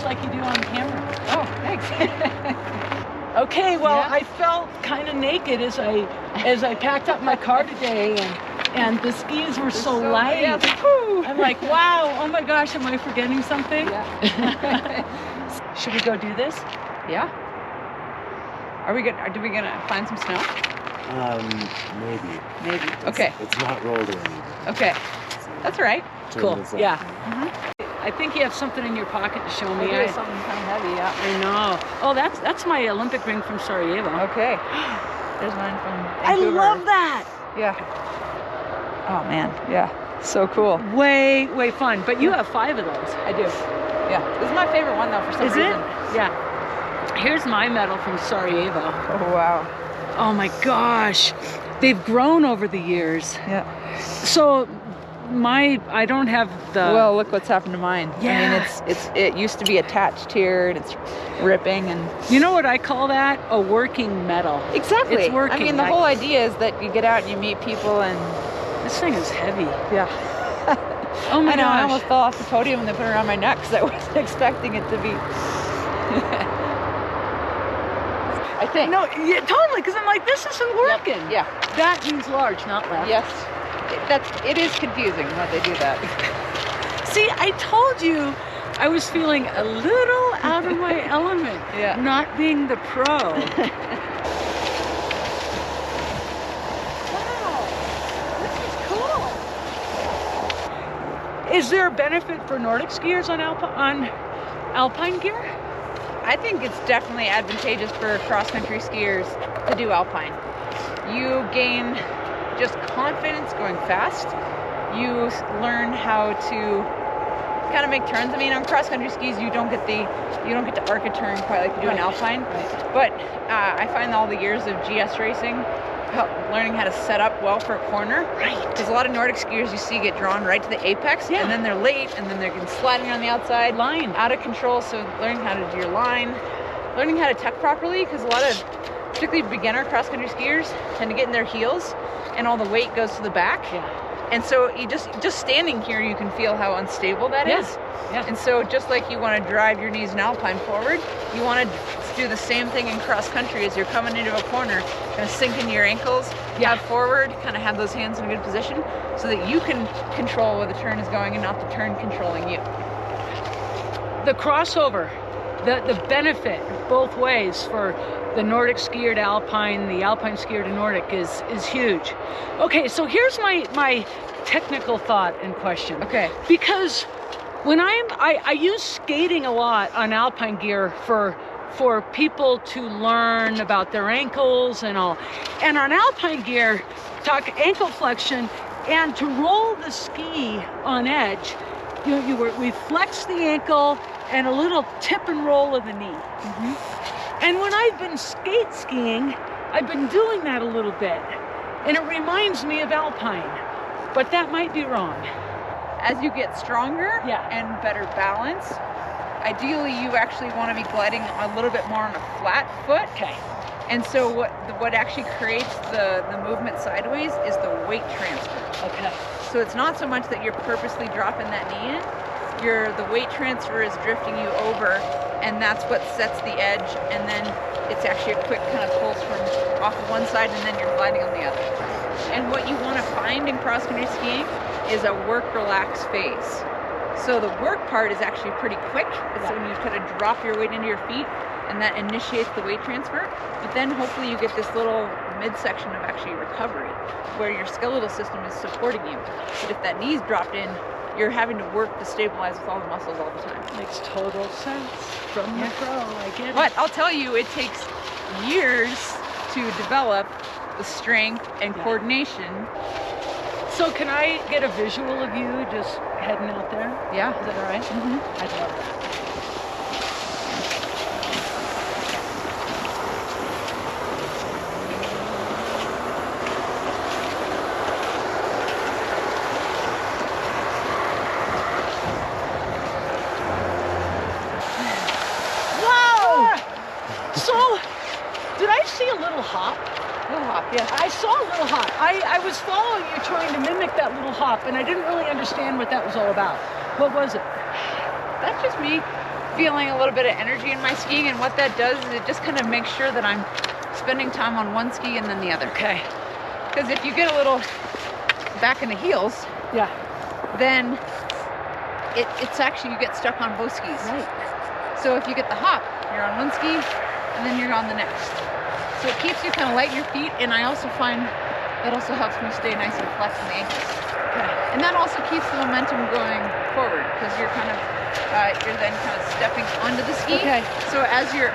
like you do on camera. Oh, thanks. Okay, well, Yeah. I felt kind of naked as I packed up my car today, and the skis were so light. Yeah, whew. I'm like, wow, oh my gosh, am I forgetting something? Yeah. Should we go do this? Yeah. Are we gonna find some snow? Maybe. Maybe. Okay. It's not rolled or anything. Okay. That's all right. Cool. Turn this up. Yeah. I think you have something in your pocket to show me. Maybe something kind of heavy. Yeah. I know. Oh, that's my Olympic ring from Sarajevo. Okay. There's mine from I Vancouver. love that. Yeah. Oh man. Yeah. So cool. Way fun. But you have 5 of those. I do. Yeah. This is my favorite one though for some Is reason. it? Yeah. Here's my medal from Sarajevo. Oh wow. Oh my gosh. They've grown over the years. Yeah. So I don't have the Well, look what's happened to mine. Yeah. I mean, it used to be attached here, and it's ripping, and You know what I call that? A working medal. exactly. It's working. I mean, the whole idea is that you get out and you meet people, and This thing is heavy. yeah. Oh my I know. gosh. I almost fell off the podium when they put it around my neck because I wasn't expecting it to be. I think. No, yeah, totally, because I'm like, this isn't working. Yeah. That means large, not left. Yes. It is confusing when they do that. See, I told you I was feeling a little out of my element. Yeah. Not being the pro. Wow. This is cool. Is there a benefit for Nordic skiers on Alpine gear? I think it's definitely advantageous for cross-country skiers to do Alpine. You gain just confidence going fast. You learn how to kind of make turns. I mean, on cross-country skis, you don't get to arc a turn quite like you do in Alpine. Right. But I find all the years of GS racing, learning how to set up well for a corner. Right. Because a lot of Nordic skiers you see get drawn right to the apex, Yeah. and then they're late, and then they're getting sliding on the outside, Line. out of control. So learning how to do your line, learning how to tuck properly, because a lot of particularly beginner cross-country skiers tend to get in their heels, and all the weight goes to the back. Yeah. And so you just standing here, you can feel how unstable that is. Yeah. And so just like you want to drive your knees in Alpine forward, you want to do the same thing in cross country as you're coming into a corner, kind of sink into your ankles, Yeah. have forward, kind of have those hands in a good position so that you can control where the turn is going and not the turn controlling you. The crossover, the benefit both ways for the Nordic skier to Alpine, the Alpine skier to Nordic is huge. Okay, so here's my technical thought and question. Okay. Because when I use skating a lot on Alpine gear for people to learn about their ankles and all. And on Alpine gear, talk ankle flexion, and to roll the ski on edge, we flex the ankle and a little tip and roll of the knee. Mm-hmm. And when I've been skiing, I've been doing that a little bit. And it reminds me of Alpine, but that might be wrong. As you get stronger Yeah. and better balance, ideally you actually want to be gliding a little bit more on a flat foot. Okay. And so what actually creates the movement sideways is the weight transfer. Okay. So it's not so much that you're purposely dropping that knee in, the weight transfer is drifting you over, and that's what sets the edge, and then it's actually a quick kind of pulse from off of one side and then you're gliding on the other. And what you want to find in cross-country skiing is a work-relax phase. So the work part is actually pretty quick. It's when you kind of drop your weight into your feet, and that initiates the weight transfer. But then hopefully you get this little midsection of actually recovery, where your skeletal system is supporting you. But if that knee's dropped in, you're having to work to stabilize with all the muscles all the time. Makes total sense from the pro, I get it. But I'll tell you, it takes years to develop the strength and coordination. So can I get a visual of you just heading out there? Yeah. Is that all right? Mm-hmm. I'd love that. See a little hop? Little hop, yeah. I saw a little hop. I was following you trying to mimic that little hop, and I didn't really understand what that was all about. What was it? That's just me feeling a little bit of energy in my skiing, and what that does is it just kind of makes sure that I'm spending time on one ski and then the other. Okay. Because if you get a little back in the heels, Yeah. then it's actually, you get stuck on both skis. Right. So if you get the hop, you're on one ski and then you're on the next. So it keeps you kind of light in your feet, and I also find that also helps me stay nice and flexed in the ankles. Okay. And that also keeps the momentum going forward, because you're kind of you're then kind of stepping onto the ski. Okay. So as you're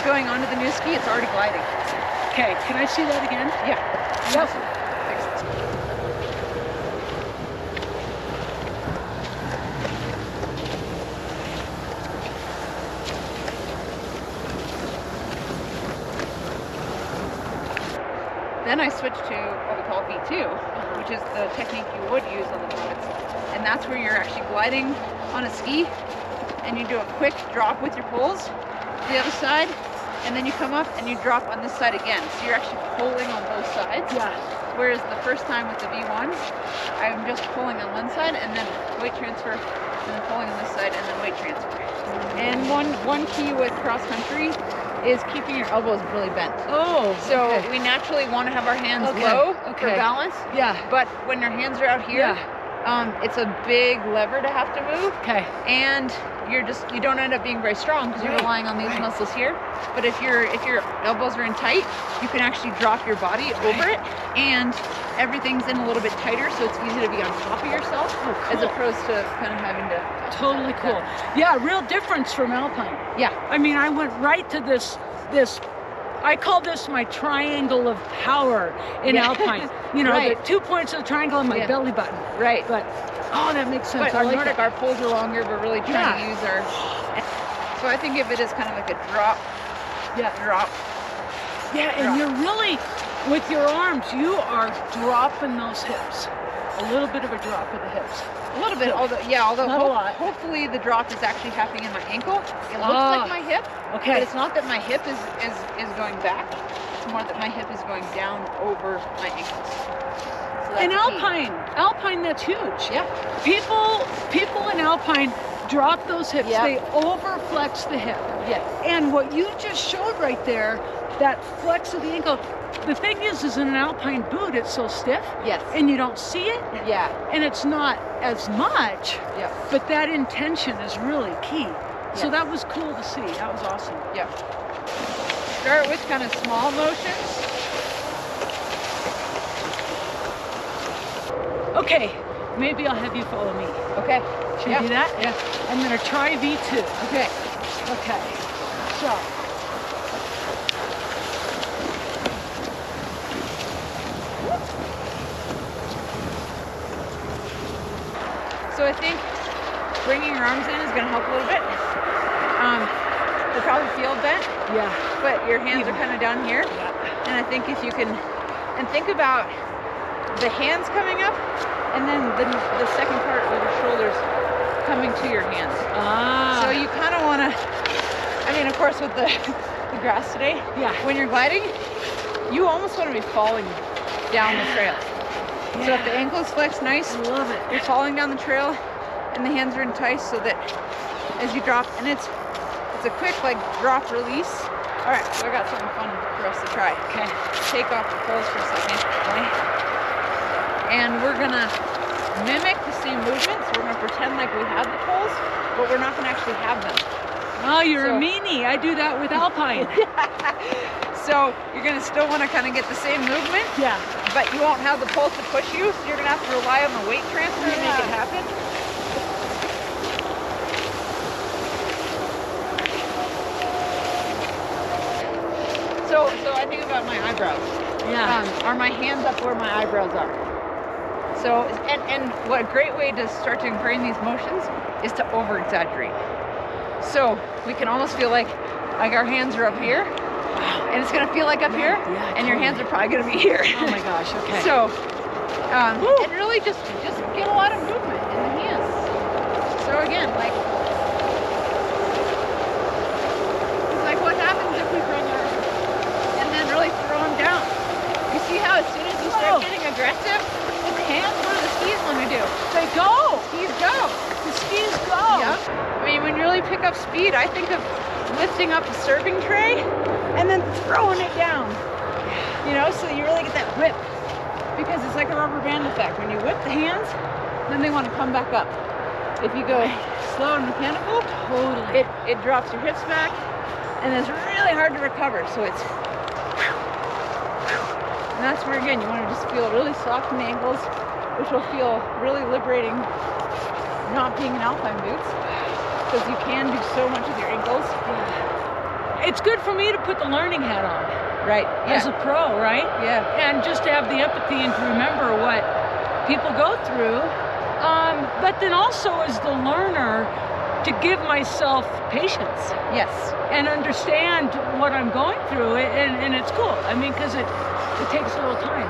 going onto the new ski, it's already gliding. Okay. Can I see that again? Yeah. Yep. Then I switched to what we call V2, which is the technique you would use on the mountains. And that's where you're actually gliding on a ski, and you do a quick drop with your poles to the other side, and then you come up and you drop on this side again. So you're actually pulling on both sides. Yeah. Whereas the first time with the V1s, I'm just pulling on one side and then weight transfer, and then pulling on this side and then weight transfer. And one key with cross country is keeping your elbows really bent. Oh. So okay. we naturally want to have our hands Okay, low for okay. balance, Yeah. but when your hands are out here, it's a big lever to have to move, Okay. and you don't end up being very strong because you're Right, relying on these right. muscles here. But if your elbows are in tight, you can actually drop your body over it, and everything's in a little bit tighter, so it's easy to be on top of yourself, Oh, as cool. opposed to kind of having to. Totally cool. Yeah, real difference from Alpine. Yeah. I mean, I went right to this, I call this my triangle of power in Yeah. Alpine. You know, Right. the 2 points of the triangle and my Yeah. belly button. Right. But, oh, that makes sense. But I our like Nordic, that. our poles are longer. We're really trying to Yeah. use our. So I think of it as kind of like a drop, Yeah. drop. Yeah, and Drop. you're really, with your arms, you are dropping those hips. A little bit of a drop of the hips. A little bit, although Not a lot. hopefully the drop is actually happening in my ankle. It looks Ah. like my hip, Okay. but it's not that my hip is going back. It's more that my hip is going down over my ankles. So that's In the key. Alpine, that's huge. Yeah. People in Alpine drop those hips. Yep. They overflex the hip. Yes. And what you just showed right there, that flex of the ankle, the thing is in an Alpine boot, it's so stiff Yes. and you don't see it, Yeah. and it's not as much, Yeah. but that intention is really key. So Yeah. that was cool to see. That was awesome. Yeah. Start with kind of small motions. Okay, maybe I'll have you follow me. Okay. Should Yeah. we do that? Yeah. I'm gonna try V2. Okay. Okay, so. So I think bringing your arms in is going to help a little bit. They probably feel bent, Yeah. but your hands are kind of down here. And I think if you can, and think about the hands coming up, and then the second part with your shoulders coming to your hands. Ah. So you kind of want to, I mean, of course, with the grass today, Yeah. when you're gliding, you almost want to be falling down the trail. So if the ankle is flexed nice, I love it. you're falling down the trail, and the hands are enticed, so that as you drop, and it's a quick like drop release. All right, so I got something fun for us to try. Okay. Take off the poles for a second, okay? And we're gonna mimic the same movement. So we're gonna pretend like we have the poles, but we're not gonna actually have them. Oh, you're So- a meanie. I do that with Alpine. So you're gonna still want to kind of get the same movement, Yeah. but you won't have the poles to push you, so you're gonna have to rely on the weight transfer to make it Yeah. happen. So I think about my eyebrows. Yeah. Are my hands up where my eyebrows are? So, and what a great way to start to ingrain these motions is to over exaggerate. So we can almost feel like our hands are up here, and it's gonna feel like up here, Yeah, and your hands are probably gonna be here. Oh my gosh. Okay. So, Woo. and really just get a lot of movement in the hands. So again, like what happens if we bring our, and then really throw them down. You see how as soon as you start Whoa. getting aggressive, his hands were the skis want to do. They go. Skis go. The skis go. Yep. I mean, when you really pick up speed, I think of lifting up a serving tray and then throwing it down. You know, so you really get that whip, because it's like a rubber band effect. When you whip the hands, then they want to come back up. If you go slow and mechanical, Totally. it drops your hips back, and it's really hard to recover. So it's, and that's where again you want to just feel really soft in the ankles, which will feel really liberating. Not being in Alpine boots, because you can do so much with your ankles. It's good for me to put the learning hat on Right. as a pro, right? Yeah. And just to have the empathy and to remember what people go through. But then also as the learner, to give myself patience Yes. and understand what I'm going through. And it's cool. I mean, because it takes a little time.